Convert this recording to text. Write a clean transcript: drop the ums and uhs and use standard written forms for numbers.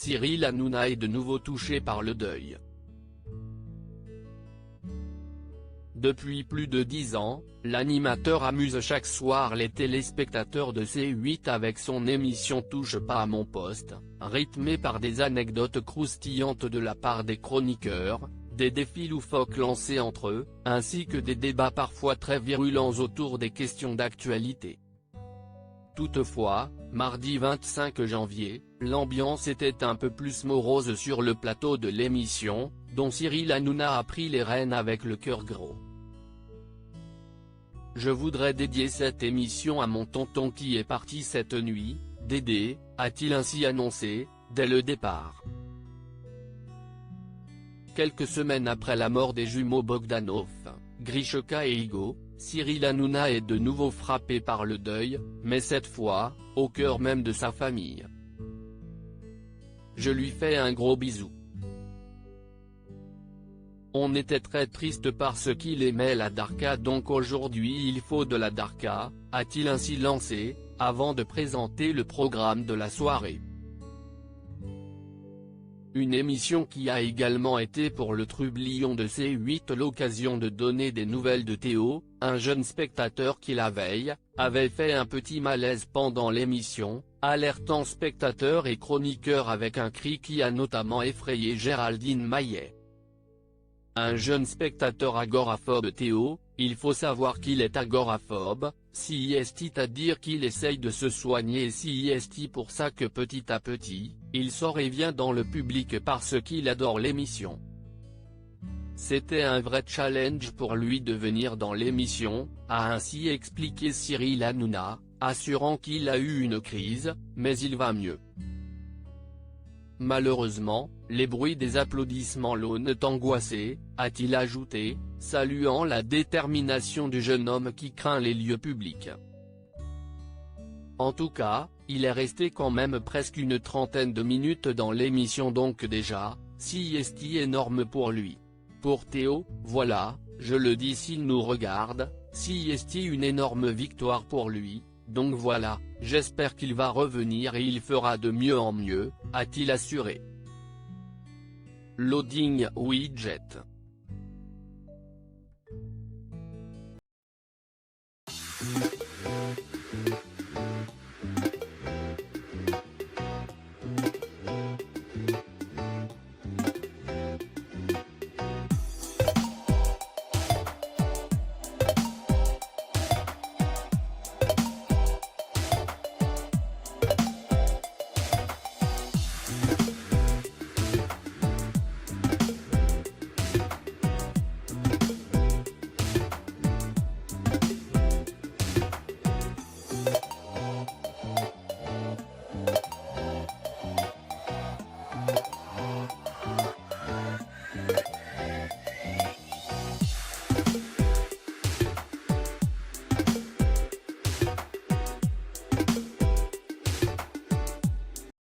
Cyril Hanouna est de nouveau touché par le deuil. Depuis plus de 10 ans, l'animateur amuse chaque soir les téléspectateurs de C8 avec son émission Touche pas à mon poste, rythmée par des anecdotes croustillantes de la part des chroniqueurs, des défis loufoques lancés entre eux, ainsi que des débats parfois très virulents autour des questions d'actualité. Toutefois, mardi 25 janvier, l'ambiance était un peu plus morose sur le plateau de l'émission, dont Cyril Hanouna a pris les rênes avec le cœur gros. Je voudrais dédier cette émission à mon tonton qui est parti cette nuit, Dédé, a-t-il ainsi annoncé, dès le départ. Quelques semaines après la mort des jumeaux Bogdanov, Grishka et Igo, Cyril Hanouna est de nouveau frappé par le deuil, mais cette fois, au cœur même de sa famille. Je lui fais un gros bisou. On était très triste parce qu'il aimait la darka, donc aujourd'hui il faut de la darka, a-t-il ainsi lancé, avant de présenter le programme de la soirée. Une émission qui a également été pour le trublion de C8 l'occasion de donner des nouvelles de Théo, un jeune spectateur qui la veille, avait fait un petit malaise pendant l'émission, alertant spectateurs et chroniqueurs avec un cri qui a notamment effrayé Géraldine Maillet. Un jeune spectateur agoraphobe Théo, il faut savoir qu'il est agoraphobe, si est à dire qu'il essaye de se soigner et si est pour ça que petit à petit, il sort et vient dans le public parce qu'il adore l'émission. C'était un vrai challenge pour lui de venir dans l'émission, a ainsi expliqué Cyril Hanouna, assurant qu'il a eu une crise, mais il va mieux. Malheureusement, les bruits des applaudissements l'ont angoissé, a-t-il ajouté, saluant la détermination du jeune homme qui craint les lieux publics. En tout cas, il est resté quand même presque une trentaine de minutes dans l'émission, donc déjà, si énorme pour lui. Pour Théo, voilà, je le dis s'il nous regarde, si une énorme victoire pour lui. Donc voilà, j'espère qu'il va revenir et il fera de mieux en mieux, a-t-il assuré. Loading Widget.